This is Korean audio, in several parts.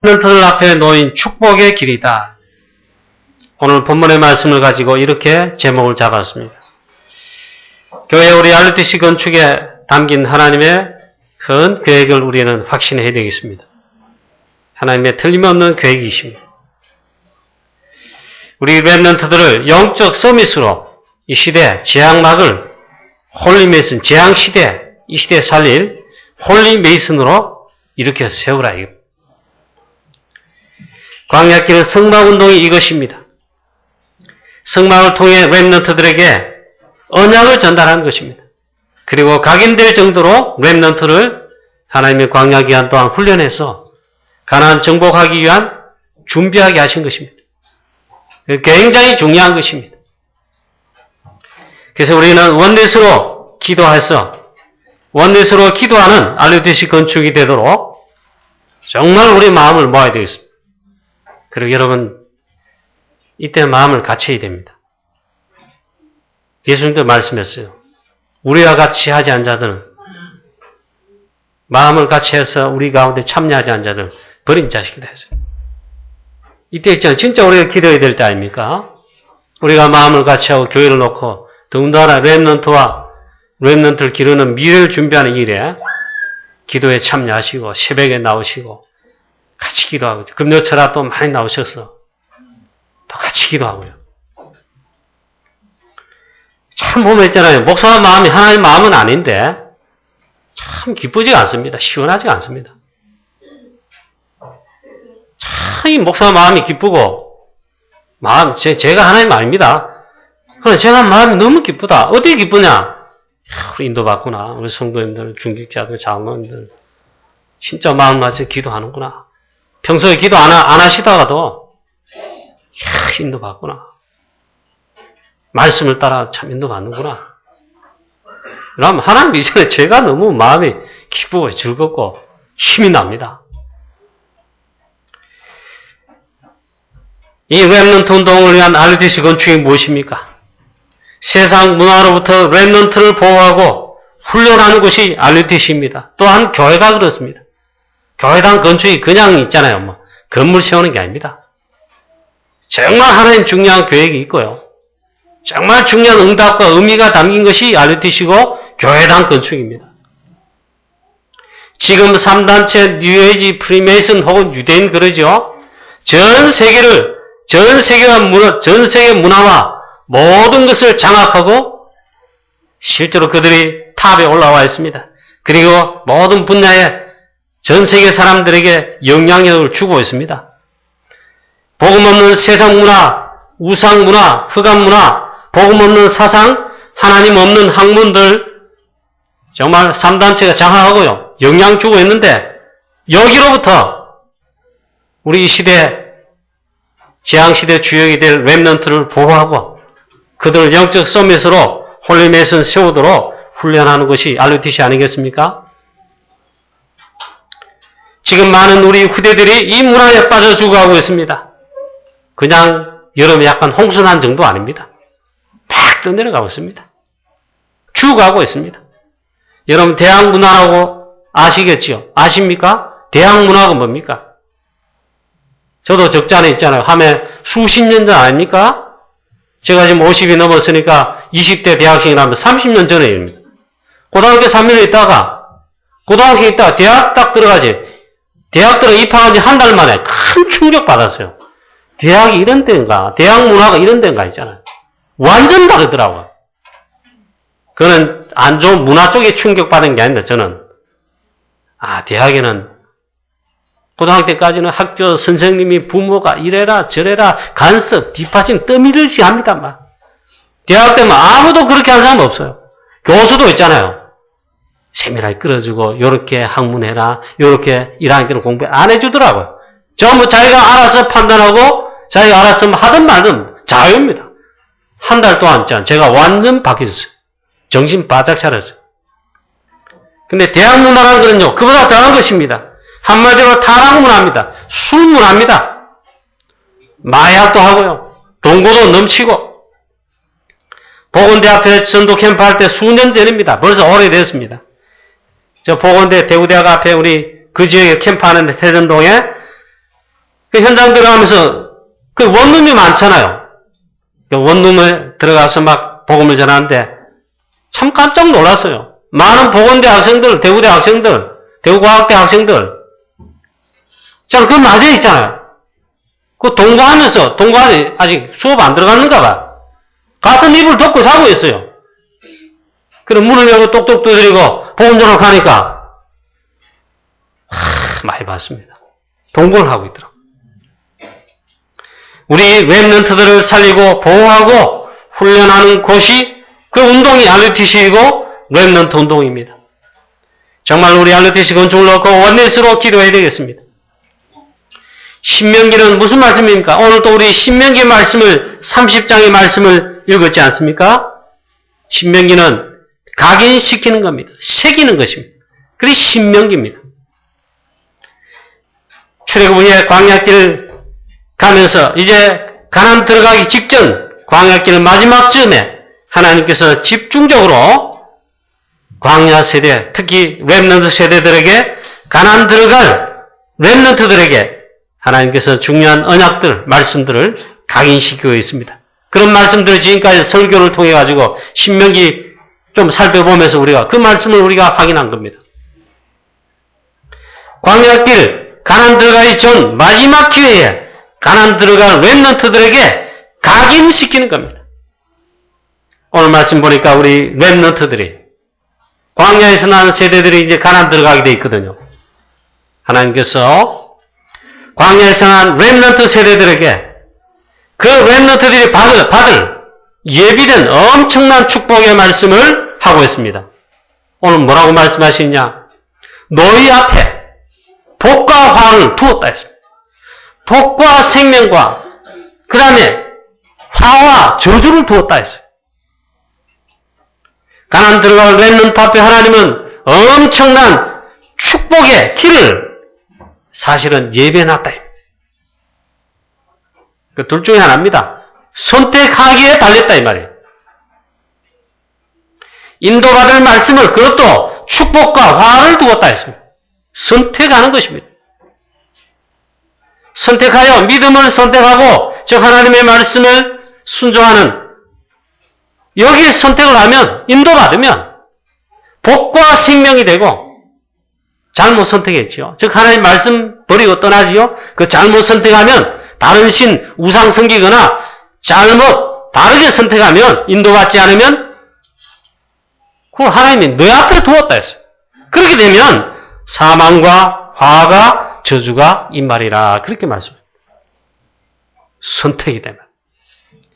랩넌트들 앞에 놓인 축복의 길이다. 오늘 본문의 말씀을 가지고 이렇게 제목을 잡았습니다. 교회 우리 RTC 건축에 담긴 하나님의 큰 계획을 우리는 확신해야 되겠습니다. 하나님의 틀림없는 계획이십니다. 우리 랩넌트들을 영적 서밋으로 이 시대 재앙막을 홀리메이슨, 재앙시대, 이 시대에 살릴 홀리메이슨으로 이렇게 세우라. 광야길은 성막운동이 이것입니다. 성막을 통해 랩넌트들에게 언약을 전달하는 것입니다. 그리고 각인될 정도로 랩넌트를 하나님의 광야 기간 동안 훈련해서 가나안 정복하기 위한 준비하게 하신 것입니다. 굉장히 중요한 것입니다. 그래서 우리는 원넷으로 기도해서 원넷으로 기도하는 RTC 건축이 되도록 정말 우리 마음을 모아야 되겠습니다. 그리고 여러분 이때 마음을 갖춰야 됩니다. 예수님도 말씀했어요. 우리와 같이 하지 않은 자들은 마음을 같이 해서 우리 가운데 참여하지 않은 자들 버린 자식이다 했어요. 이때 있잖아요. 진짜 우리가 기도해야 될 때 아닙니까? 우리가 마음을 같이 하고 교회를 놓고 더군다나 랩넌트를 기르는 미래를 준비하는 일에 기도에 참여하시고 새벽에 나오시고 같이 기도하고 금요철아 또 많이 나오셔서 또 같이 기도하고요. 참 보면 있잖아요. 목사 마음이 하나님 마음은 아닌데 참 기쁘지가 않습니다. 시원하지가 않습니다. 참 이 목사 마음이 기쁘고 제가 하나님 마음입니다. 그래 제가 마음이 너무 기쁘다. 어떻게 기쁘냐? 우리 인도받구나. 우리 성도님들, 중직자들, 장로님들 진짜 마음 맞춰 기도하는구나. 평소에 기도 안 하시다가도 인도받구나. 말씀을 따라 참 인도받는구나. 그럼 하나님 이전에 제가 너무 마음이 기쁘고 즐겁고 힘이 납니다. 이 랩넌트 운동을 위한 RTC 건축이 무엇입니까? 세상 문화로부터 랩넌트를 보호하고 훈련하는 것이 RTC입니다. 또한 교회가 그렇습니다. 교회당 건축이 그냥 있잖아요. 건물 세우는 게 아닙니다. 정말 하나님 중요한 계획이 있고요. 정말 중요한 응답과 의미가 담긴 것이 RTC고 교회당 건축입니다. 지금 3단체 뉴에이지 프리메이슨 혹은 유대인 그러죠. 전 세계 문화와 모든 것을 장악하고 실제로 그들이 탑에 올라와 있습니다. 그리고 모든 분야에 전 세계 사람들에게 영향력을 주고 있습니다. 복음 없는 세상 문화, 우상 문화, 흑암 문화, 복음 없는 사상, 하나님 없는 학문들 정말 3단체가 장악하고요. 영향 주고 있는데 여기로부터 우리 이 시대 재앙시대 주역이 될 랩넌트를 보호하고 그들을 영적 서밋으로 홀리메이슨 세우도록 훈련하는 것이 RTC 아니겠습니까? 지금 많은 우리 후대들이 이 문화에 빠져 죽어가고 있습니다. 그냥 여름에 약간 홍순한 정도 아닙니다. 막 떠내려가고 있습니다. 죽어가고 있습니다. 여러분 대학 문화라고 아시겠지요? 아십니까? 대학 문화가 뭡니까? 저도 적지 않아 있잖아요. 함에 수십 년 전 아닙니까? 제가 지금 50이 넘었으니까 20대 대학생이라면 30년 전의 일입니다. 고등학교 3년에 있다가 고등학생에 있다가 대학 딱 들어가지. 대학 들어 입학한 지 한 달 만에 큰 충격 받았어요. 대학이 이런 데인가? 대학 문화가 이런 데인가 있잖아요. 완전 다르더라고요. 그거는 안 좋은 문화 쪽에 충격받은 게 아닌데 저는 대학에는 고등학교 때까지는 학교 선생님이 부모가 이래라 저래라 간섭 뒷받침 떠밀듯이 합니다. 막. 대학 때면 아무도 그렇게 한 사람 없어요. 교수도 있잖아요. 세미나에 끌어주고 요렇게 학문해라 요렇게 1학년 때는 공부 안 해주더라고요. 전부 자기가 알아서 판단하고 자기가 알아서 하든 말든 자유입니다. 한 달 동안 제가 완전 바뀌었어요. 정신 바짝 차렸어요. 근데 대학 문화라는 것은요 그보다 더한 것입니다. 한마디로 타락 문화입니다. 술 문화입니다. 마약도 하고요. 동고도 넘치고 보건대 앞에 전도 캠프 할 때 수년 전입니다. 벌써 오래됐습니다. 저 보건대 대구대학 앞에 우리 그 지역에 캠프하는 대전동에 그 현장 들어가면서 그 원룸이 많잖아요. 그 원룸에 들어가서 막 복음을 전하는데 참 깜짝 놀랐어요. 많은 보건대 학생들, 대구대 학생들, 대구과학대 학생들. 자, 그 맞에 있잖아요. 그 동거하면서, 동거하니 아직 수업 안 들어갔는가 봐. 같은 이불 덮고 자고 있어요. 그럼 문을 열고 똑똑 두드리고 복음 전하러 가니까 많이 봤습니다. 동거를 하고 있더라고요. 우리 랩런트들을 살리고 보호하고 훈련하는 곳이 그 운동이 RUTC이고 랩런트 운동입니다. 정말 우리 RUTC 건축을 놓고 원넷으로 기도해야 되겠습니다. 신명기는 무슨 말씀입니까? 오늘 또 우리 신명기 말씀을 30장의 말씀을 읽었지 않습니까? 신명기는 각인시키는 겁니다. 새기는 것입니다. 그게 신명기입니다. 출애굽 후에 광야길 가면서 이제 가나안 들어가기 직전 광야길 마지막 즈음에 하나님께서 집중적으로 광야 세대, 특히 렘넌트 세대들에게 가나안 들어갈 렘넌트들에게 하나님께서 중요한 언약들, 말씀들을 각인시키고 있습니다. 그런 말씀들을 지금까지 설교를 통해 가지고 신명기 좀 살펴보면서 우리가 그 말씀을 우리가 확인한 겁니다. 광야길 가나안 들어가기 전 마지막 기회에 가나안 들어갈 렘넌트들에게 각인시키는 겁니다. 오늘 말씀 보니까 우리 렘넌트들이 광야에서 나는 세대들이 이제 가나안 들어가게 돼 있거든요. 하나님께서 광야에서 난 렘넌트 세대들에게 그 렘넌트들이 받을 예비된 엄청난 축복의 말씀을 하고 있습니다. 오늘 뭐라고 말씀하시냐? 너희 앞에 복과 화를 두었다 했습니다. 복과 생명과 그 다음에 화와 저주를 두었다 했어요. 가나안 들어갈 렘넌트 앞에 하나님은 엄청난 축복의 길을 사실은 예배해놨다. 그 둘 중에 하나입니다. 선택하기에 달렸다 이 말이에요. 인도받을 말씀을 그것도 축복과 화를 두었다 했습니다. 선택하는 것입니다. 선택하여 믿음을 선택하고 즉 하나님의 말씀을 순종하는 여기에 선택을 하면 인도받으면 복과 생명이 되고 잘못 선택했지요. 즉 하나님 말씀 버리고 떠나지요. 그 잘못 선택하면 다른 신 우상 섬기거나 잘못 다르게 선택하면 인도받지 않으면 그 하나님이 너 앞에 두었다 했어요. 그렇게 되면 사망과 화가 저주가 임말이라 그렇게 말씀합니다. 선택이 되면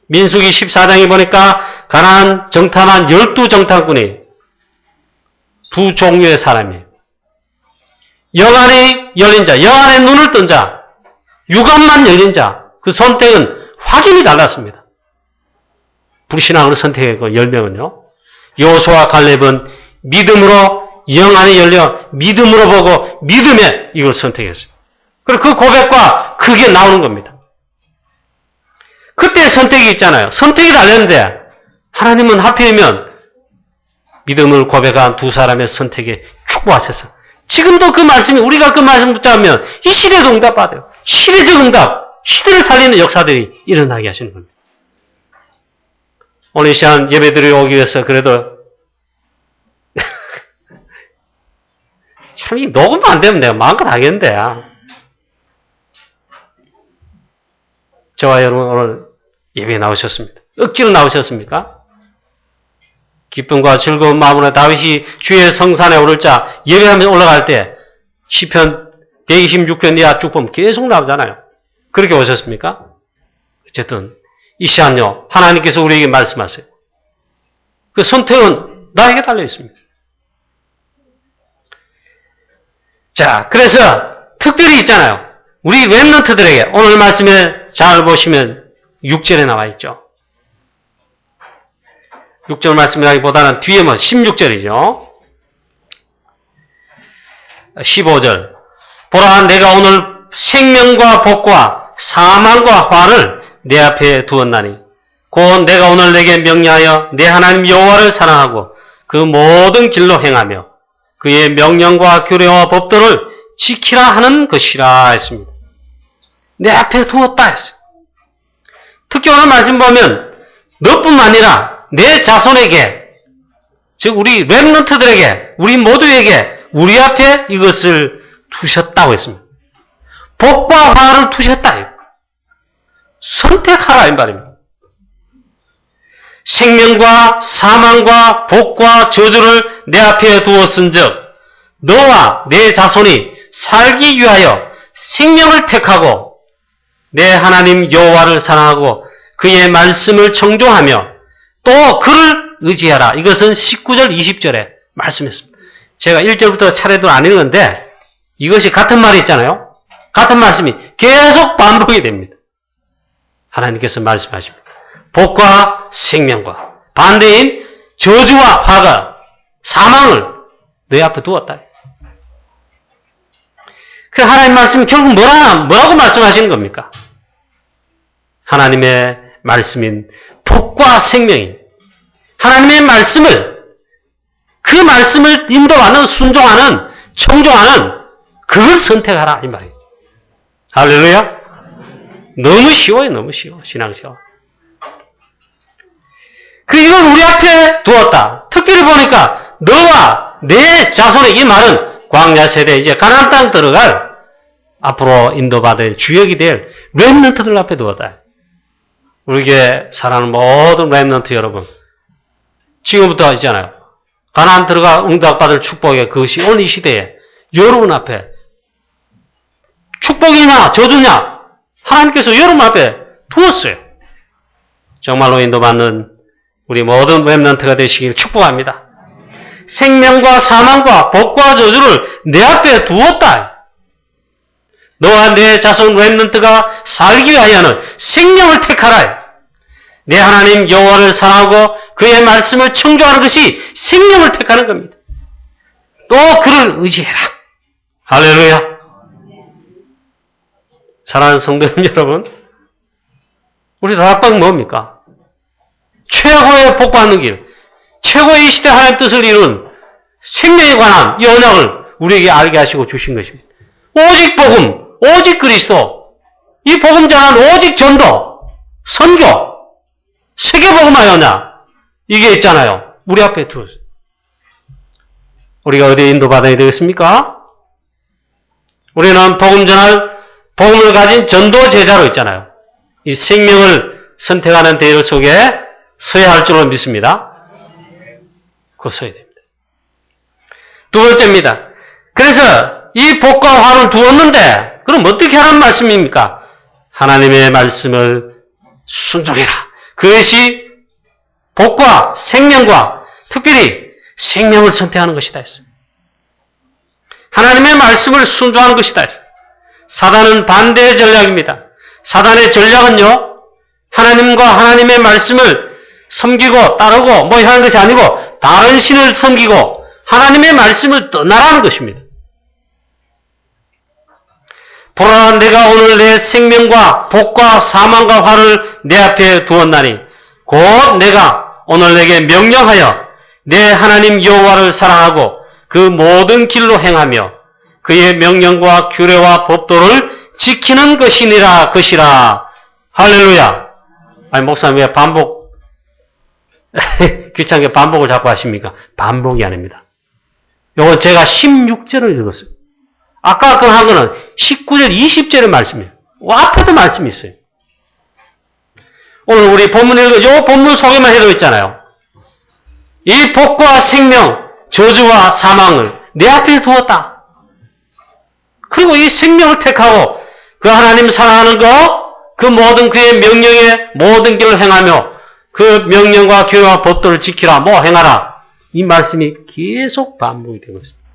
민수기 14장에 보니까 가나안 정탐한 12정탐꾼이 두 종류의 사람이에요. 영안이 열린 자, 영안의 눈을 뜬 자, 육안만 열린 자, 그 선택은 확연히 달랐습니다. 불신앙으로 선택했고 10명은요. 여호수아와 갈렙은 믿음으로 영안이 열려 믿음으로 보고 믿음에 이걸 선택했어요. 그리고 그 고백과 그게 나오는 겁니다. 그때 선택이 있잖아요. 선택이 달렸는데 하나님은 하필이면 믿음을 고백한 두 사람의 선택에 축복하셨어요. 지금도 그 말씀이 우리가 그 말씀 붙잡으면 이 시대도 응답받아요. 시대적 응답, 시대를 살리는 역사들이 일어나게 하시는 겁니다. 오늘 이 시간 예배드리러 오기 위해서 그래도 참 이 녹음 안 되면 내가 마음껏 하겠는데 저와 여러분 오늘 예배에 나오셨습니다. 억지로 나오셨습니까? 기쁨과 즐거운 마음으로 다윗이 주의 성산에 오를 자 예배하면서 올라갈 때 시편 126편 이하 쭉 보면 계속 나오잖아요. 그렇게 오셨습니까? 어쨌든 이 시간요 하나님께서 우리에게 말씀하세요. 그 선택은 나에게 달려 있습니다. 자, 그래서 특별히 있잖아요. 우리 렘넌트들에게 오늘 말씀에 잘 보시면 6절에 나와 있죠. 6절 말씀이라기보다는 뒤에 16절이죠. 15절. 보라, 내가 오늘 생명과 복과 사망과 화를 내 앞에 두었나니 곧 내가 오늘 내게 명령하여 내 하나님 여호와를 사랑하고 그 모든 길로 행하며 그의 명령과 규례와 법도를 지키라 하는 것이라 했습니다. 내 앞에 두었다 했어요. 특히 오늘 말씀 보면 너뿐만 아니라 내 자손에게, 즉 우리 렘넌트들에게, 우리 모두에게 우리 앞에 이것을 두셨다고 했습니다. 복과 화를 두셨다. 선택하라 이 말입니다. 생명과 사망과 복과 저주를 내 앞에 두었은즉 너와 내 자손이 살기 위하여 생명을 택하고 내 하나님 여호와를 사랑하고 그의 말씀을 청종하며 또 그를 의지하라. 이것은 19절 20절에 말씀했습니다. 제가 1절부터 차례도 안 읽었는데 이것이 같은 말이 있잖아요. 같은 말씀이 계속 반복이 됩니다. 하나님께서 말씀하십니다. 복과 생명과 반대인 저주와 화가 사망을 내 앞에 두었다. 그 하나님 말씀이 결국 뭐라고 말씀하시는 겁니까? 하나님의 말씀인 복과 생명인 하나님의 말씀을, 그 말씀을 인도하는, 순종하는, 청종하는 그걸 선택하라 이 말이에요. 할렐루야. 너무 쉬워요. 너무 쉬워. 신앙생활. 이건 우리 앞에 두었다. 특별히 보니까 너와 내 자손의 이 말은 광야 세대 이제 가나안 땅 들어갈 앞으로 인도받을 주역이 될 렘넌트들 앞에 두었다. 우리에게 사랑하는 모든 렘넌트 여러분, 지금부터 있잖아요. 가나안 들어가 응답받을 축복의 그것이 오늘 이 시대에 여러분 앞에 축복이냐 저주냐 하나님께서 여러분 앞에 두었어요. 정말로 인도받는 우리 모든 렘넌트가 되시길 축복합니다. 생명과 사망과 복과 저주를 내 앞에 두었다. 너와 내 자손 렘넌트가 살기 위하여는 생명을 택하라. 내 하나님 여호와를 사랑하고 그의 말씀을 청종하는 것이 생명을 택하는 겁니다. 또 그를 의지해라. 할렐루야. 사랑하는 성도 여러분, 우리 다락방 뭡니까? 최고의 복받는 길, 최고의 이 시대 하나님의 뜻을 이룬 생명에 관한 이 언약을 우리에게 알게 하시고 주신 것입니다. 오직 복음, 오직 그리스도, 이 복음 전한 오직 전도, 선교, 세계복음하여냐 이게 있잖아요. 우리 앞에 두었어요. 우리가 어디에 인도받아야 되겠습니까? 우리는 복음 전할 복음을 가진 전도 제자로 있잖아요. 이 생명을 선택하는 대열 속에 서야 할 줄로 믿습니다. 그거 서야 됩니다. 두 번째입니다. 그래서 이 복과 화를 두었는데 그럼 어떻게 하라는 말씀입니까? 하나님의 말씀을 순종해라. 그것이 복과 생명과 특별히 생명을 선택하는 것이다 했습니다. 하나님의 말씀을 순종하는 것이다 했습니다. 사단은 반대의 전략입니다. 사단의 전략은요, 하나님과 하나님의 말씀을 섬기고 따르고 뭐 하는 것이 아니고 다른 신을 섬기고 하나님의 말씀을 떠나라는 것입니다. 보라, 내가 오늘 내 생명과 복과 사망과 화를 내 앞에 두었나니 곧 내가 오늘 내게 명령하여 내 하나님 여호와를 사랑하고 그 모든 길로 행하며 그의 명령과 규례와 법도를 지키는 것이니라 것이라. 할렐루야. 아니 목사님 왜 반복 귀찮게 반복을 자꾸 하십니까? 반복이 아닙니다. 요건 제가 16절을 읽었어요. 아까 그 한 거는 19절 20절의 말씀이에요. 앞에도 말씀이 있어요. 오늘 우리 본문 읽은 요 본문 소개만 해도 있잖아요. 이 복과 생명, 저주와 사망을 내 앞에 두었다. 그리고 이 생명을 택하고 그 하나님 사랑하는 것, 그 모든 그의 명령의 모든 길을 행하며 그 명령과 규례와 법도를 지키라, 뭐 행하라. 이 말씀이 계속 반복이 되고 있습니다.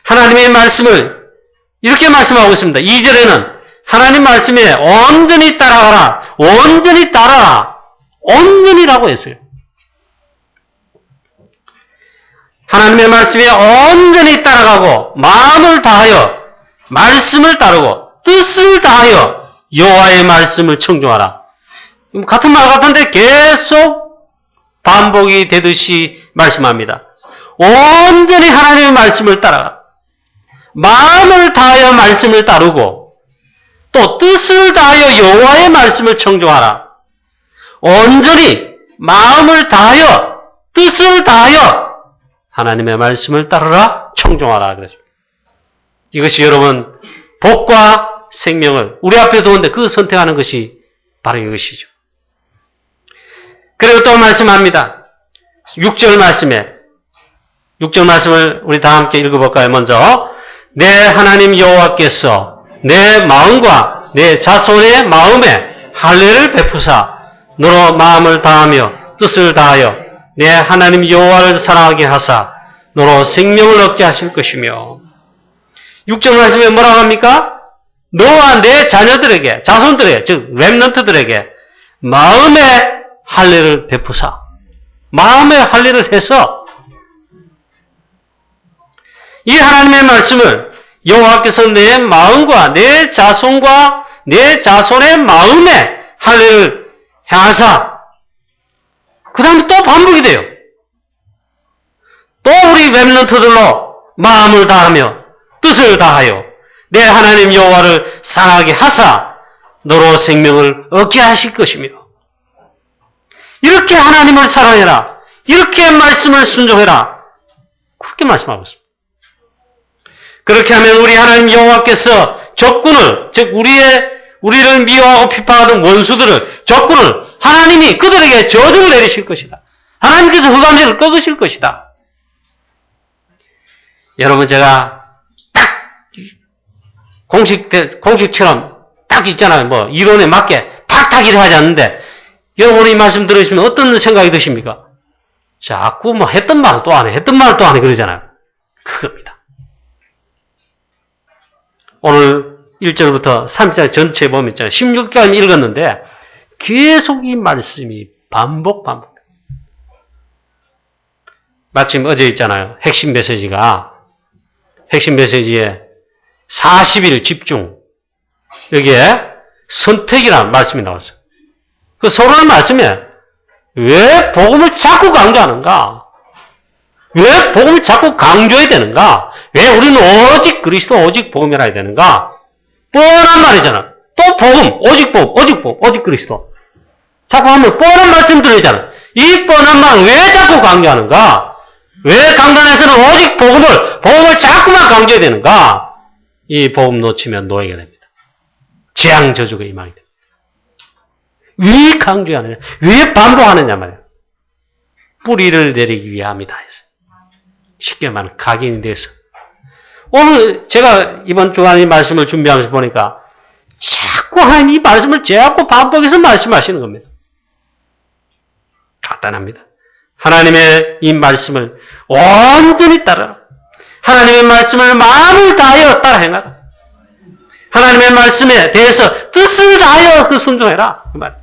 하나님의 말씀을 이렇게 말씀하고 있습니다. 2절에는 하나님 말씀에 온전히 따라가라. 온전히 따라라. 온전히라고 했어요. 하나님의 말씀에 온전히 따라가고 마음을 다하여 말씀을 따르고 뜻을 다하여 여호와의 말씀을 청종하라. 같은 말 같은데 계속 반복이 되듯이 말씀합니다. 온전히 하나님의 말씀을 따라가 마음을 다하여 말씀을 따르고 또 뜻을 다하여 여호와의 말씀을 청종하라. 온전히 마음을 다하여 뜻을 다하여 하나님의 말씀을 따르라 청종하라 그러죠. 이것이 여러분 복과 생명을 우리 앞에 두는데 그 선택하는 것이 바로 이것이죠. 그리고 또 말씀합니다. 6절 말씀을 우리 다 함께 읽어볼까요? 먼저 내 하나님 여호와께서 내 마음과 내 자손의 마음에 할례를 베푸사 너로 마음을 다하며 뜻을 다하여 내 하나님 여호와를 사랑하게 하사 너로 생명을 얻게 하실 것이며 6절 말씀에 뭐라고 합니까? 너와 내 자녀들에게 자손들에게 즉 렘넌트들에게 마음의 할례를 베푸사 마음의 할례를 해서 이 하나님의 말씀을 여호와께서 내 마음과 내 자손과 내 자손의 마음에 할례를 행하사 그 다음에 또 반복이 돼요. 또 우리 렘넌트들로 마음을 다하며 뜻을 다하여 내 하나님 여호와를 사랑하게 하사 너로 생명을 얻게 하실 것이며 이렇게 하나님을 사랑해라. 이렇게 말씀을 순종해라. 그렇게 말씀하고 있습니다. 그렇게 하면 우리 하나님 여호와께서 적군을 즉 우리를 미워하고 비판하는 원수들을 적군을 하나님이 그들에게 저주를 내리실 것이다. 하나님께서 흑암제를 꺾으실 것이다. 여러분 제가 딱 공식처럼 딱 있잖아요. 뭐 이론에 맞게 탁탁 일을 하지 않는데 여러분이 말씀 들으시면 어떤 생각이 드십니까? 자꾸 뭐 했던 말을 또 안 해. 했던 말을 또 안 해. 그러잖아요. 그겁니다. 오늘 1절부터 3절 전체에 보면 있잖아요. 16절까지 읽었는데 계속 이 말씀이 반복. 마침 어제 있잖아요. 핵심 메시지에 40일 집중. 여기에 선택이라는 말씀이 나왔어요. 그 서론의 말씀에 왜 복음을 자꾸 강조하는가? 왜 복음을 자꾸 강조해야 되는가? 왜 우리는 오직 그리스도, 오직 복음이라 해야 되는가? 뻔한 말이잖아. 또 복음, 오직 복음, 오직 그리스도. 자꾸 하면 뻔한 말씀 들리잖아. 이 뻔한 말 왜 자꾸 강조하는가? 왜 강단에서는 오직 복음을 자꾸만 강조해야 되는가? 이 복음 놓치면 노예가 됩니다. 재앙 저주가 임하게 됩니다. 왜 강조하느냐? 왜 반복하느냐 말이에요. 뿌리를 내리기 위함이다 했어요. 쉽게 말하면 각인이 돼서. 오늘 제가 이번 주간에 말씀을 준비하면서 보니까 자꾸 하나님 이 말씀을 자꾸 반복해서 말씀하시는 겁니다. 간단합니다. 하나님의 이 말씀을 온전히 따라라. 하나님의 말씀을 마음을 다하여 따라 행하라. 하나님의 말씀에 대해서 뜻을 다하여 그 순종해라. 그 말.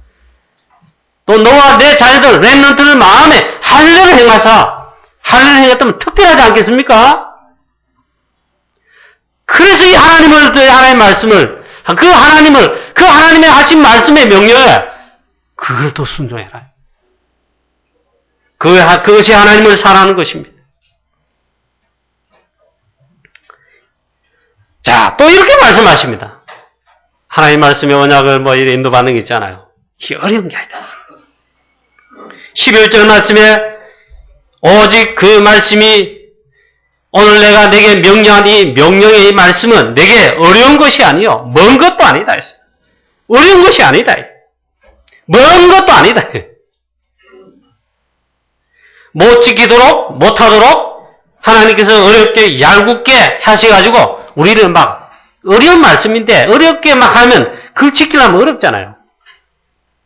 또 너와 내 자녀들, 렘넌트를 마음에 할례를 행하사 할례를 행했다면 특별하지 않겠습니까? 그래서 이 하나님의 말씀을 그 하나님의 하신 말씀의 명령에 그걸 또 순종해라. 그것이 하나님을 사랑하는 것입니다. 자, 또 이렇게 말씀하십니다. 하나님 말씀의 언약을 이래 인도받는 게 있잖아요. 이게 어려운 게 아니다. 11절 말씀에 오직 그 말씀이 오늘 내가 내게 명령한 이 명령의 이 말씀은 내게 어려운 것이 아니요 먼 것도 아니다 했어요. 어려운 것이 아니다. 먼 것도 아니다. 못 지키도록 못하도록 하나님께서 어렵게 얄궂게 하셔가지고 우리를 막 어려운 말씀인데 어렵게 막 하면 그걸 지키려면 어렵잖아요.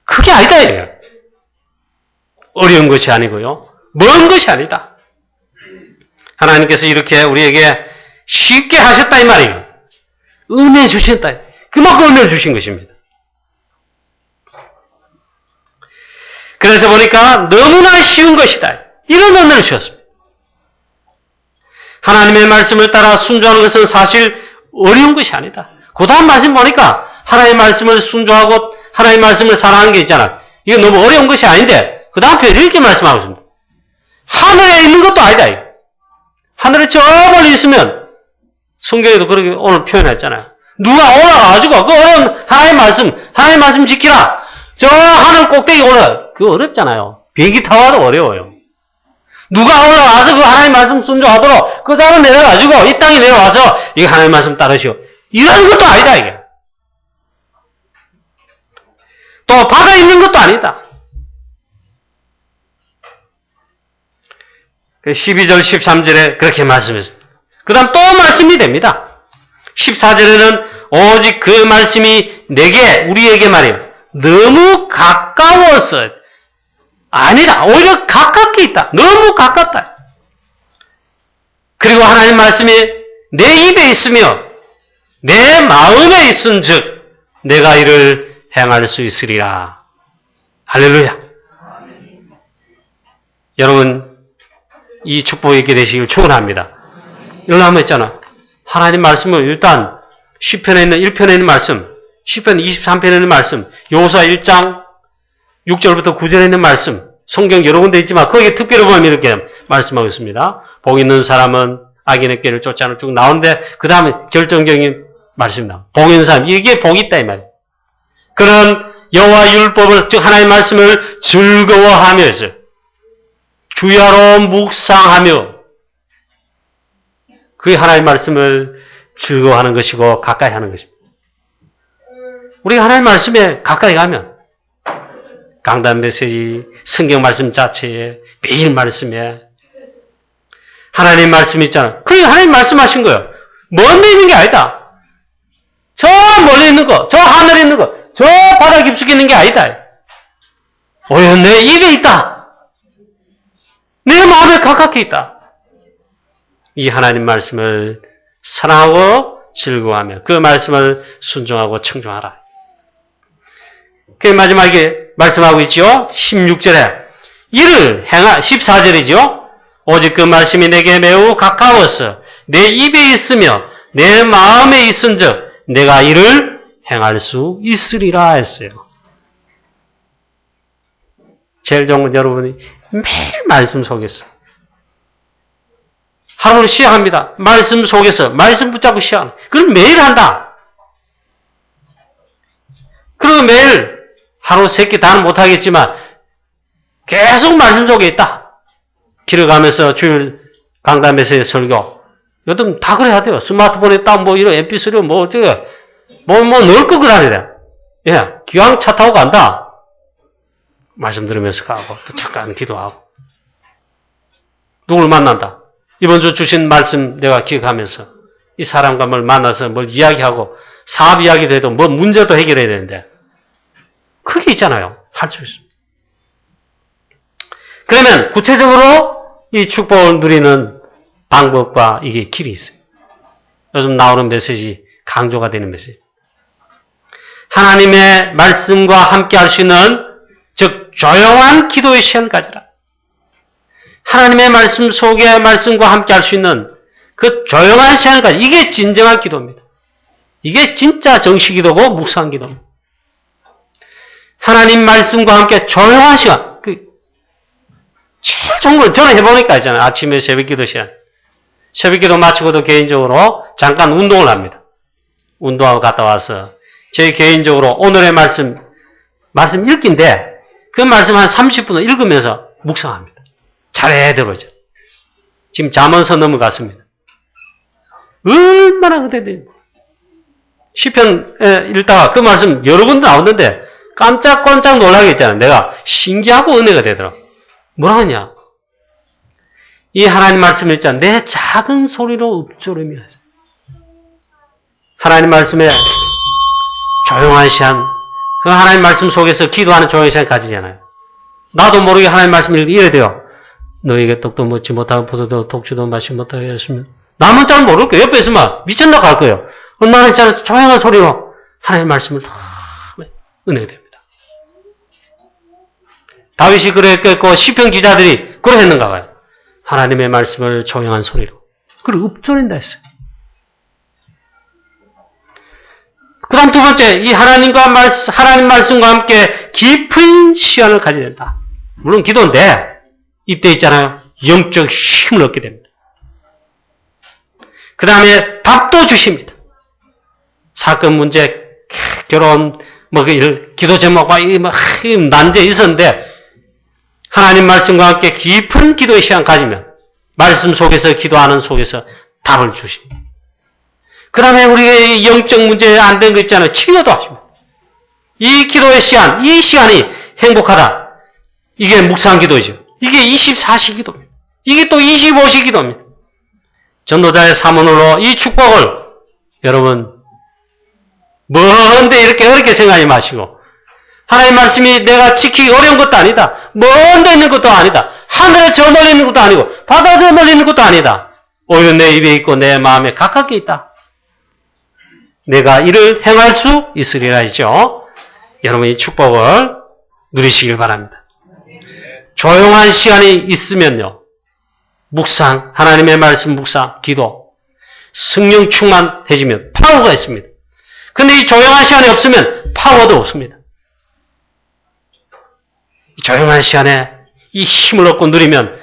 그게 아니다 이래요. 어려운 것이 아니고요. 먼 것이 아니다. 하나님께서 이렇게 우리에게 쉽게 하셨다 이 말이에요. 은혜 주셨다. 그만큼 은혜를 주신 것입니다. 그래서 보니까 너무나 쉬운 것이다. 이런 은혜를 주셨습니다. 하나님의 말씀을 따라 순종하는 것은 사실 어려운 것이 아니다. 그 다음 말씀 보니까 하나님의 말씀을 순종하고 하나님의 말씀을 사랑하는 게 있잖아요. 이거 너무 어려운 것이 아닌데 그 다음 편에 이렇게 말씀하고 있습니다. 하늘에 있는 것도 아니다. 이거. 하늘에 저 멀리 있으면 성경에도 그렇게 오늘 표현했잖아요. 누가 올라가가지고 그 어려운 하나님 말씀 지키라. 저 하늘 꼭대기 올라. 그거 어렵잖아요. 비행기 타고 와도 어려워요. 누가 올라와서 그 하나님 말씀 순종하도록 그 땅을 내려가지고 이 땅에 내려와서 이거 하나님 말씀 따르시오. 이런 것도 아니다, 이게. 또 바다에 있는 것도 아니다. 12절, 13절에 그렇게 말씀했습니다. 그 다음 또 말씀이 됩니다. 14절에는 오직 그 말씀이 내게, 우리에게 말이에요. 너무 가까워서 아니다. 오히려 가깝게 있다. 너무 가깝다. 그리고 하나님 말씀이 내 입에 있으며 내 마음에 있은 즉 내가 이를 행할 수 있으리라. 할렐루야. 여러분 이 축복이 있게 되시길 축원합니다. 일어나면 있잖아. 하나님 말씀을 일단 10편에 있는 1편에 있는 말씀, 10편 23편에 있는 말씀, 요호수아 1장 6절부터 9절에 있는 말씀, 성경 여러 군데 있지만 거기에 특별히 보면 이렇게 말씀하고 있습니다. 복 있는 사람은 악인의 꾀를 쫓지 않을 쭉 나오는데 그 다음에 결정적인 말씀입니다. 복 있는 사람, 이게 복이 있다 이 말이에요. 그런 여호와 율법을 즉 하나님의 말씀을 즐거워하면서 주야로 묵상하며 그 하나님의 말씀을 즐거워하는 것이고 가까이 하는 것입니다. 우리가 하나님의 말씀에 가까이 가면 강단 메시지, 성경 말씀 자체에 매일 말씀에 하나님 말씀이 있잖아요. 그게 하나님 말씀하신 거예요. 먼 데 있는 게 아니다. 저 멀리 있는 거, 저 하늘에 있는 거, 저 바다 깊숙이 있는 게 아니다. 오히려 내 입에 있다. 내 마음에 가깝게 있다. 이 하나님 말씀을 사랑하고 즐거워하며 그 말씀을 순종하고 청종하라. 그 마지막에 말씀하고 있죠. 16절에 이를 14절이죠. 오직 그 말씀이 내게 매우 가까워서 내 입에 있으며 내 마음에 있은즉 내가 이를 행할 수 있으리라 했어요. 제일 좋은 건 여러분이 매일 말씀 속에서 하루를 시작합니다. 말씀 속에서 말씀 붙잡고 시작합니다. 그럼 매일 한다. 그리고 매일 하루 세 끼 다는 못하겠지만 계속 말씀 속에 있다. 길을 가면서 주일 강단에서의 설교. 요즘 다 그래야 돼요. 스마트폰에 딱 뭐 이런 mp3로 뭐 어떻게 뭐 넣을 거 그러네. 예. 기왕 차 타고 간다. 말씀 들으면서 가고 또 잠깐 기도하고. 누굴 만난다. 이번 주 주신 말씀 내가 기억하면서 이 사람과 뭘 만나서 뭘 이야기하고 사업 이야기도 해도 뭐 문제도 해결해야 되는데 그게 있잖아요. 할 수 있습니다. 그러면 구체적으로 이 축복을 누리는 방법과 이게 길이 있어요. 요즘 나오는 메시지, 강조가 되는 메시지. 하나님의 말씀과 함께 할 수 있는 즉 조용한 기도의 시간을 가져라. 하나님의 말씀 속에 말씀과 함께 할 수 있는 그 조용한 시간을 가져라. 이게 진정한 기도입니다. 이게 진짜 정식기도고 묵상기도입니다. 하나님 말씀과 함께 조용한 시간. 제일 좋은 건 저는 해보니까 있잖아요. 아침에 새벽기도 시간. 새벽기도 마치고도 개인적으로 잠깐 운동을 합니다. 운동하고 갔다 와서 제 개인적으로 오늘의 말씀 읽기인데 그 말씀 한 30분을 읽으면서 묵상합니다. 차례대로죠. 지금 잠언서 넘어갔습니다. 얼마나 그때 시편 읽다가 그 말씀 여러 번 나오는데 깜짝깜짝 놀라게 했잖아요. 내가 신기하고 은혜가 되더라고. 뭐라 하냐? 이 하나님 말씀 읽자 내 작은 소리로 읊조르며 하세요. 하나님 말씀에 조용한 시간, 그 하나님 말씀 속에서 기도하는 조용한 시간 가지잖아요. 나도 모르게 하나님 말씀을 읽고 이래 돼요. 너에게 떡도 먹지 못하고 포도도 독주도 마시지 못하게 했으면 남은 잘 모를 거예요. 옆에 있으면 미쳤나 갈 거예요. 나는 있잖아 조용한 소리로 하나님 말씀을 다 은혜가 됩니다. 다윗이 그랬겠고 시편 기자들이 그러했는가 봐요. 하나님의 말씀을 조용한 소리로. 그걸 읊조린다 했어요. 그 다음 두 번째, 이 하나님 말씀과 함께 깊은 시간을 가져야 된다. 물론 기도인데, 이때 있잖아요. 영적 힘을 얻게 됩니다. 그 다음에 답도 주십니다. 사건, 문제, 결혼, 기도 제목과 난제 있었는데, 하나님 말씀과 함께 깊은 기도의 시간 가지면, 말씀 속에서 기도하는 속에서 답을 주십니다. 그 다음에 우리의 영적 문제 안 된 거 있잖아요. 치료도 하십니다. 이 기도의 시간, 이 시간이 행복하다. 이게 묵상 기도죠. 이게 24시 기도입니다. 이게 또 25시 기도입니다. 전도자의 사문으로 이 축복을 여러분 먼데 이렇게 어렵게 생각하지 마시고 하나님 말씀이 내가 지키기 어려운 것도 아니다. 먼데 있는 것도 아니다. 하늘에 저 멀리 있는 것도 아니고 바다 저 멀리 있는 것도 아니다. 오히려 내 입에 있고 내 마음에 가깝게 있다. 내가 이를 행할 수 있으리라 했죠. 여러분 이 축복을 누리시길 바랍니다. 조용한 시간이 있으면요. 묵상, 하나님의 말씀 묵상, 기도, 성령 충만해지면 파워가 있습니다. 근데 이 조용한 시간이 없으면 파워도 없습니다. 이 조용한 시간에 이 힘을 얻고 누리면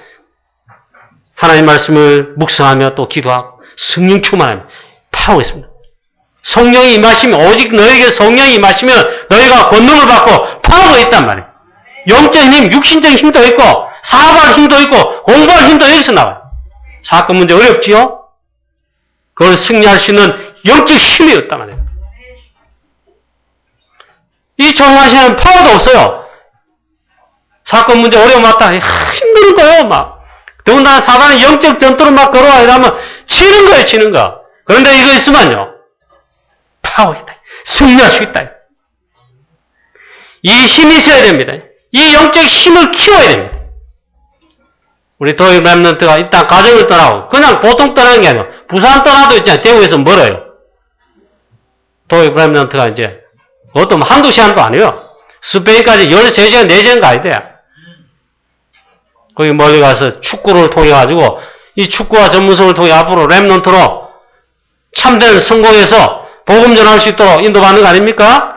하나님 말씀을 묵상하며 또 기도하고 성령 충만하면 파워가 있습니다. 성령이 임하시면 오직 너에게 성령이 임하시면 너희가 권능을 받고 파워가 있단 말이에요. 영적인 힘, 육신적인 힘도 있고 사업할 힘도 있고 공부할 힘도 여기서 나와요. 사건 문제 어렵지요? 그걸 승리할 수 있는 영적 힘이 없단 말이에요. 이 조용한 시간은 파워도 없어요. 사건 문제 어려움 왔다. 힘든 거예요, 막. 더군다나 사단은 영적 전투를 막 걸어와 이러면 치는 거예요, 치는 거. 그런데 이거 있으면요. 파워 있다. 승리할 수 있다. 이 힘이 있어야 됩니다. 이 영적 힘을 키워야 됩니다. 우리 도입 랩런트가 일단 가정을 떠나고 그냥 보통 떠나는 게 아니고 부산 떠나도 있잖아요. 대구에서 멀어요. 도입 랩런트가 이제 어떤 한두 시간도 아니에요. 스페인까지 13시간, 4시간 가야 돼요. 거기 멀리 가서 축구를 통해 가지고 이 축구와 전문성을 통해 앞으로 랩런트로 참된 성공해서 복음 전할 수 있도록 인도받는 거 아닙니까?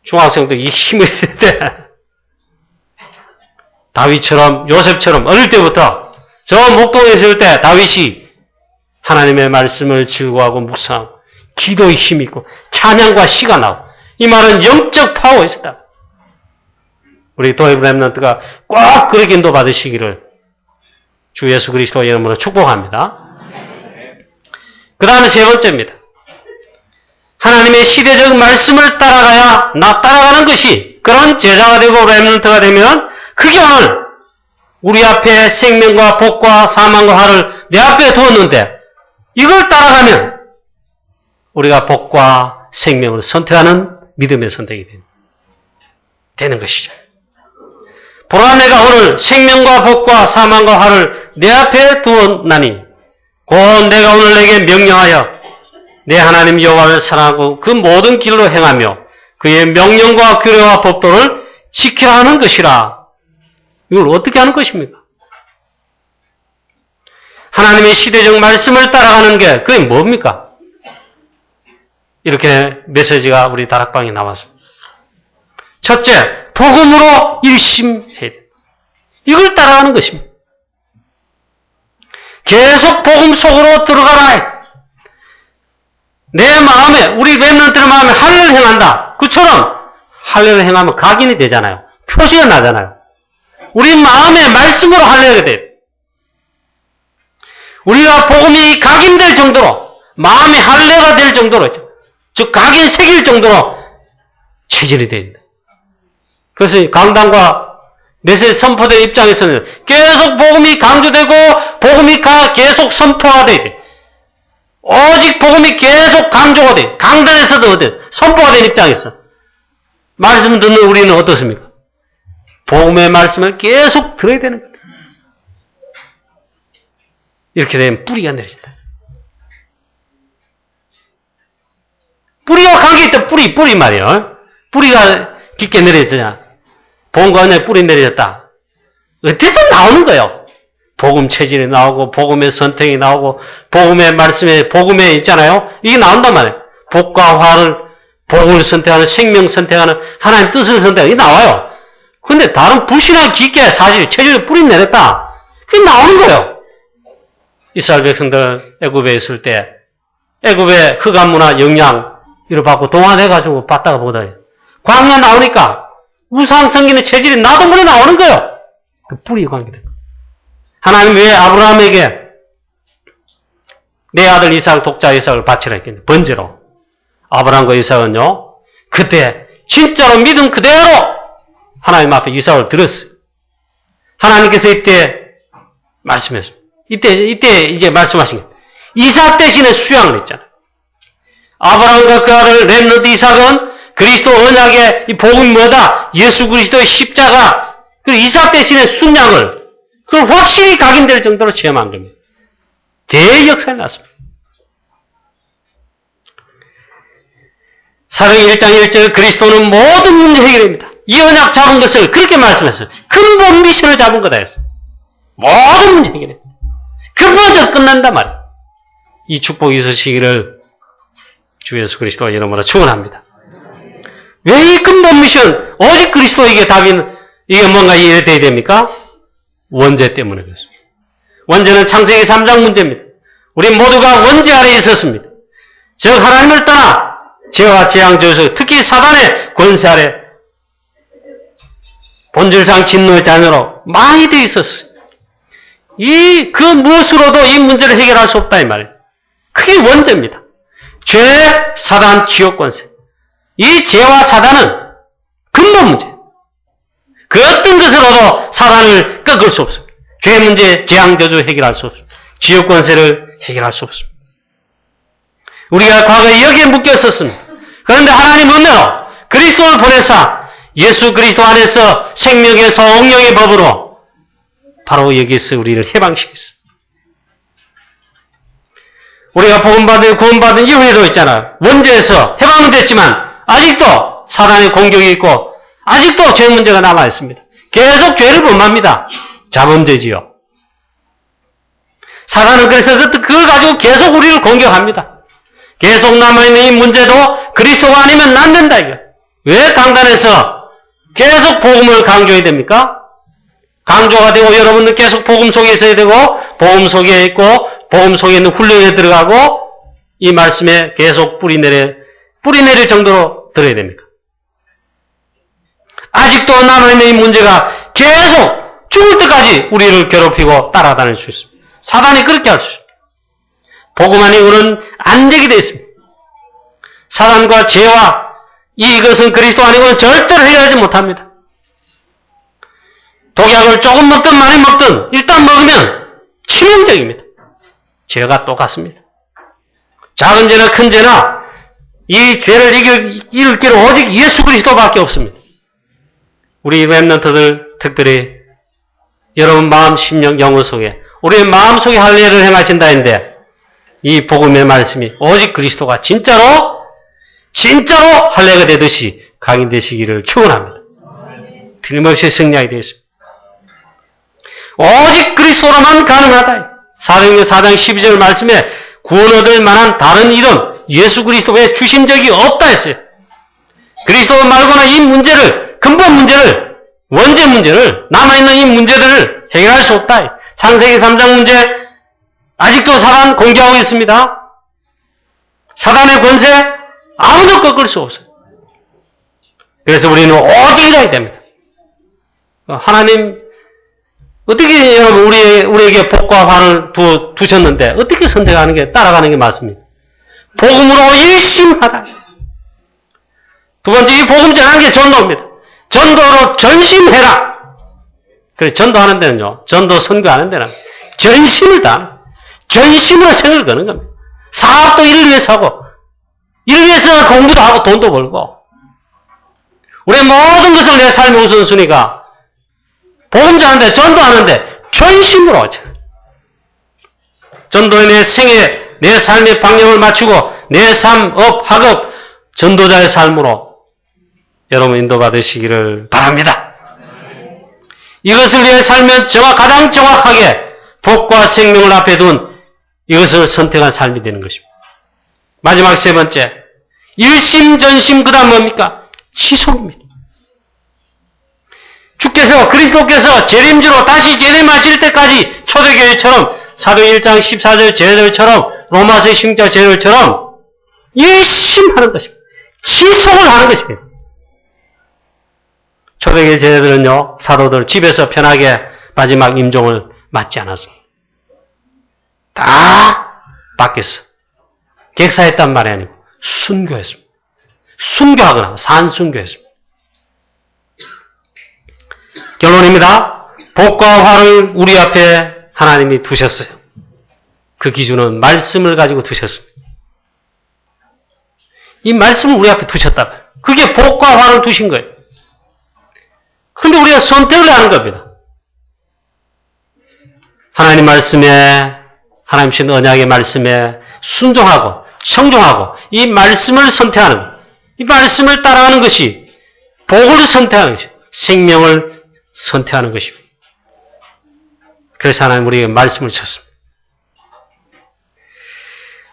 중학생들 이 힘이 있을 때 다윗처럼 요셉처럼 어릴 때부터 저 목동에 있을 때 다윗이 하나님의 말씀을 즐거워하고 묵상하고 기도의 힘이 있고 찬양과 시가 나고 이 말은 영적 파워가 있었다. 우리 도입 랩런트가 꼭 그렇게 인도받으시기를 주 예수 그리스도의 이름으로 축복합니다. 그 다음에 세 번째입니다. 하나님의 시대적 말씀을 따라가야 나 따라가는 것이 그런 제자가 되고 랩런트가 되면 그게 오늘 우리 앞에 생명과 복과 사망과 화를 내 앞에 두었는데 이걸 따라가면 우리가 복과 생명을 선택하는 믿음의 선택이 되는 것이죠. 보라 내가 오늘 생명과 복과 사망과 화를 내 앞에 두었나니 곧 내가 오늘 내게 명령하여 내 하나님 여호와를 사랑하고 그 모든 길로 행하며 그의 명령과 규례와 법도를 지켜야 하는 것이라. 이걸 어떻게 하는 것입니까? 하나님의 시대적 말씀을 따라가는 게 그게 뭡니까? 이렇게 메시지가 우리 다락방에 나왔습니다. 첫째, 복음으로 일심해. 이걸 따라가는 것입니다. 계속 복음 속으로 들어가라. 내 마음에, 우리 랩런트의 마음에 할례를 행한다. 그처럼 할례를 행하면 각인이 되잖아요. 표시가 나잖아요. 우리 마음의 말씀으로 할례가 돼요. 우리가 복음이 각인될 정도로, 마음의 할례가 될 정도로, 즉 각인 새길 정도로 체질이 됩니다. 그래서 강단과 메시지 선포대 입장에서는 계속 복음이 강조되고 복음이 계속 선포가 돼야 돼. 오직 복음이 계속 강조가 돼. 강단에서도 어때? 선포가 된 입장에서. 말씀 듣는 우리는 어떻습니까? 복음의 말씀을 계속 들어야 되는 거예요. 이렇게 되면 뿌리가 내려진다. 뿌리와 관계 있다. 뿌리 말이에요. 뿌리가 깊게 내려지냐. 복음과 은혜에 뿌리 내려졌다. 어쨌든 나오는 거예요. 복음 체질이 나오고 복음의 선택이 나오고 복음의 말씀에 복음에 있잖아요. 이게 나온단 말이에요. 복과 화를 복을 선택하는 생명 선택하는 하나님 뜻을 선택하는 이게 나와요. 근데 다른 불신하게 깊게 사실 체질에 뿌리 내렸다. 그게 나오는 거예요. 이스라엘 백성들 애굽에 있을 때 애굽의 흑암 문화 영양 이를 받고 동화돼가지고 받다가 보다 광야 나오니까 우상 섬기는 체질이 나도 모르게 나오는 거예요. 그 뿌리 관계된 거. 하나님 왜 아브라함에게 내 아들 이삭 독자 이삭을 바치라 했겠냐. 번제로. 아브라함과 이삭은요. 그때 진짜로 믿음 그대로 하나님 앞에 이삭을 드렸어요. 하나님께서 이때 말씀했습니다. 이때 이제 말씀하신 거예요. 이삭 대신에 수양을 했잖아요. 아브라함과 그 아들 렘넌트 이삭은 그리스도 언약의 이 복음이 뭐다? 예수 그리스도의 십자가, 그 이삭 대신에 순양을, 그걸 확실히 각인될 정도로 체험한 겁니다. 대역사가 났습니다. 사도행 1장 1절 그리스도는 모든 문제 해결입니다. 이 언약 잡은 것을 그렇게 말씀했어요. 근본 미션을 잡은 거다 했어요. 모든 문제 해결입니다. 근본적으로 끝난단 말이에요. 이 축복이 있으시기를 주 예수 그리스도와 이름으로 축원합니다. 왜 이 근본 미션, 오직 그리스도에게 답이, 이게 뭔가 이해돼야 됩니까? 원죄 때문에 그렇습니다. 원죄는 창세기 3장 문제입니다. 우리 모두가 원죄 아래에 있었습니다. 즉 하나님을 떠나 죄와 재앙 저에서 특히 사단의 권세 아래 본질상 진노의 자녀로 많이 되어 있었어요. 그 무엇으로도 이 문제를 해결할 수 없다 이 말이에요. 그게 원죄입니다. 죄, 사단, 지옥 권세. 이 죄와 사단은 근본 문제. 그 어떤 것으로도 사단을 꺾을 수 없습니다. 죄 문제, 재앙 저주 해결할 수 없습니다. 지옥 권세를 해결할 수 없습니다. 우리가 과거에 여기에 묶여 있었습니다. 그런데 하나님 은혜로 그리스도를 보내사 예수 그리스도 안에서 생명의 성령의 법으로 바로 여기서 우리를 해방시켰습니다. 우리가 복음받은 구원받은 이후에도 있잖아요. 원죄에서 해방은 됐지만 아직도 사단의 공격이 있고 아직도 죄 문제가 남아 있습니다. 계속 죄를 범합니다. 자범죄지요. 사단은 그래서 그걸 가지고 계속 우리를 공격합니다. 계속 남아있는 이 문제도 그리스도가 아니면 안 된다 이거. 왜 강단에서 계속 복음을 강조해야 됩니까? 강조가 되고 여러분들 계속 복음 속에 있어야 되고 복음 속에 있고 복음 속에 있는 훈련에 들어가고 이 말씀에 계속 뿌리 내릴 정도로 들어야 됩니까? 아직도 남아있는 이 문제가 계속 죽을 때까지 우리를 괴롭히고 따라다닐 수 있습니다. 사단이 그렇게 할 수 있습니다. 복음 아니고는 안 되게 되어 있습니다. 사단과 죄와 이것은 그리스도 아니고는 절대로 해결하지 못합니다. 독약을 조금 먹든 많이 먹든 일단 먹으면 치명적입니다. 죄가 똑같습니다. 작은 죄나 큰 죄나 이 죄를 이길 길은 오직 예수 그리스도밖에 없습니다. 우리 렘넌트들 특별히 여러분 마음, 심령, 영혼 속에 우리의 마음 속에 할례를 행하신다 했는데 이 복음의 말씀이 오직 그리스도가 진짜로 할례가 되듯이 각인되시기를 축원합니다. 틀림없이 승리하게 되었습니다. 오직 그리스도로만 가능하다. 사도행전 4장 12절 말씀에 구원 얻을 만한 다른 이름 예수 그리스도에 주신 적이 없다 했어요. 그리스도 말고는 이 문제를 근본 문제를 원죄 문제를 남아있는 이 문제들을 해결할 수 없다. 창세기 3장 문제 아직도 사단 공개하고 있습니다. 사단의 권세 아무도 꺾을 수 없어요. 그래서 우리는 오직이라 해야 됩니다. 하나님 어떻게 여러분 우리에게 복과 환을 두셨는데 어떻게 선택하는 게 따라가는 게 맞습니까? 복음으로 일심하다. 두 번째 이 복음 전하는 게 전도입니다. 전도로 전심해라. 그래 전도하는 데는요. 전도 선교하는 데는 전심을 다하는 전심으로 생을 거는 겁니다. 사업도 이를 위해서 하고 이를 위해서 공부도 하고 돈도 벌고 우리의 모든 것을 내 삶의 우선순위가 복음 전하는데 전도하는데 전심으로 하죠. 전도에 내 생애 내 삶의 방향을 맞추고 내 삶, 업, 학업 전도자의 삶으로 여러분 인도받으시기를 바랍니다. 이것을 위해 살면 가장 정확하게 복과 생명을 앞에 둔 이것을 선택한 삶이 되는 것입니다. 마지막 세 번째, 일심전심 그 다음 뭡니까? 지속입니다. 주께서 그리스도께서 재림주로 다시 재림하실 때까지 초대교회처럼 사도행 1장 14절 제자들처럼 로마서의 신자 제자들처럼 일심하는 것입니다. 지속을 하는 것입니다. 초대교회 제자들은요, 사도들 집에서 편하게 마지막 임종을 맞지 않았습니다. 다 밖에서 객사했단 말이 아니고 순교했습니다. 순교하거나 산순교했습니다. 결론입니다. 복과 화를 우리 앞에 하나님이 두셨어요. 그 기준은 말씀을 가지고 두셨습니다. 이 말씀을 우리 앞에 두셨다. 그게 복과 화를 두신 거예요. 그런데 우리가 선택을 하는 겁니다. 하나님 말씀에, 하나님 신 언약의 말씀에 순종하고 청종하고 이 말씀을 선택하는 것, 이 말씀을 따라가는 것이 복을 선택하는 것이 생명을 선택하는 것입니다. 그래서 하나님 우리에게 말씀을 주셨습니다.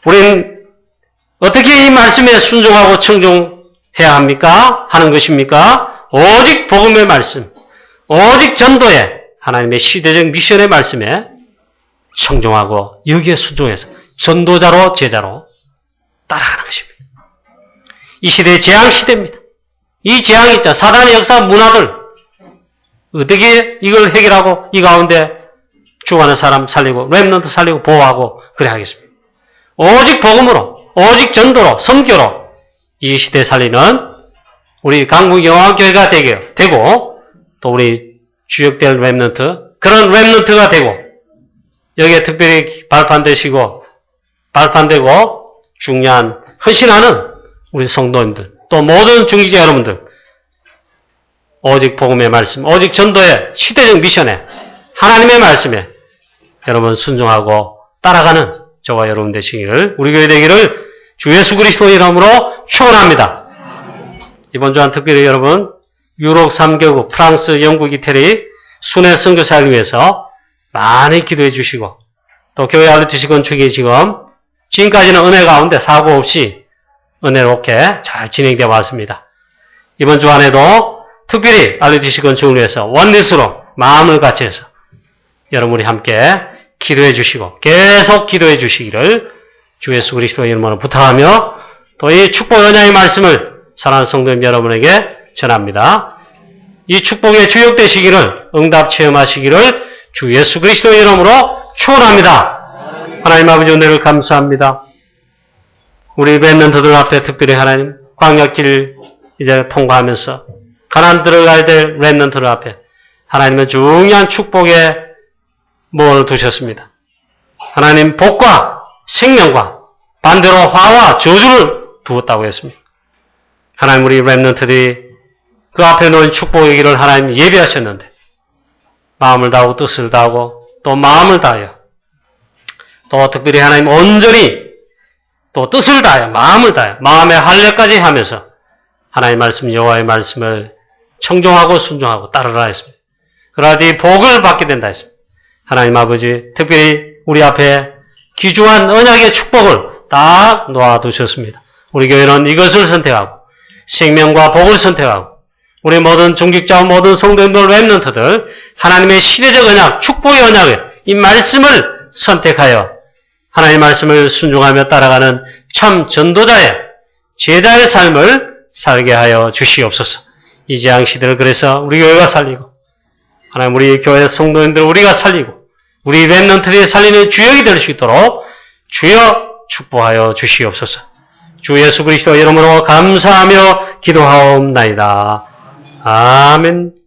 우리는 어떻게 이 말씀에 순종하고 청종해야 합니까? 하는 것입니까? 오직 복음의 말씀, 오직 전도의 하나님의 시대적 미션의 말씀에 청종하고 여기에 순종해서 전도자로 제자로 따라가는 것입니다. 이 시대의 재앙 시대입니다. 이 재앙이 있죠. 사단의 역사 문화들 어떻게 이걸 해결하고 이 가운데 죽어가는 사람 살리고 렘넌트 살리고 보호하고 그래야 하겠습니다. 오직 복음으로 오직 전도로 선교로 이 시대 살리는 우리 강북영화교회가 되고 또 우리 주역될 렘넌트 그런 렘넌트가 되고 여기에 특별히 발판되고 중요한 헌신하는 우리 성도님들 또 모든 중직자 여러분들 오직 복음의 말씀 오직 전도의 시대적 미션에 하나님의 말씀에 여러분 순종하고 따라가는 저와 여러분 되시기를 우리 교회 되기를 주 예수 그리스도 이름으로 축원합니다. 이번 주한 특별히 여러분 유럽 3개국 프랑스, 영국, 이태리 순회 선교사를 위해서 많이 기도해 주시고 또 교회 알루티시 건축이 지금까지는 은혜 가운데 사고 없이 은혜롭게 잘 진행되어 왔습니다. 이번 주 안에도 특별히 알루티시 건축을 위해서 원리스로 마음을 같이 해서 여러분이 함께 기도해 주시고 계속 기도해 주시기를 주 예수 그리스도 이름으로 부탁하며 또 이 축복 언약의 말씀을 사랑하는 성도님 여러분에게 전합니다. 이 축복의 주역 되시기를 응답 체험하시기를 주 예수 그리스도 이름으로 축원합니다. 하나님 아버지 은혜를 감사합니다. 우리 렘넌트들 앞에 특별히 하나님 광역길 이제 통과하면서 가나안 들어가야 될 렘넌트들 앞에 하나님의 중요한 축복의 뭘 두셨습니다. 하나님 복과 생명과 반대로 화와 저주를 두었다고 했습니다. 하나님 우리 렘넌트들이 그 앞에 놓인 축복의 길을 하나님 예비하셨는데 마음을 다하고 뜻을 다하고 또 마음을 다하여 또 특별히 하나님 온전히 또 뜻을 다하여 마음을 다하여 마음의 할례까지 하면서 하나님의 말씀 여호와의 말씀을 청종하고 순종하고 따르라 했습니다. 그러하니 복을 받게 된다 했습니다. 하나님 아버지 특별히 우리 앞에 귀중한 언약의 축복을 딱 놓아두셨습니다. 우리 교회는 이것을 선택하고 생명과 복을 선택하고 우리 모든 중직자와 모든 성도님들 렘넌트들 하나님의 시대적 언약, 축복의 언약을 이 말씀을 선택하여 하나님의 말씀을 순종하며 따라가는 참 전도자의 제자의 삶을 살게 하여 주시옵소서. 이 재앙 시대를 그래서 우리 교회가 살리고 하나님 우리 교회 성도님들 우리가 살리고 우리 렘넌트들이 살리는 주역이 될 수 있도록 주여 축복하여 주시옵소서. 주 예수 그리스도 이름으로 감사하며 기도하옵나이다. 아멘.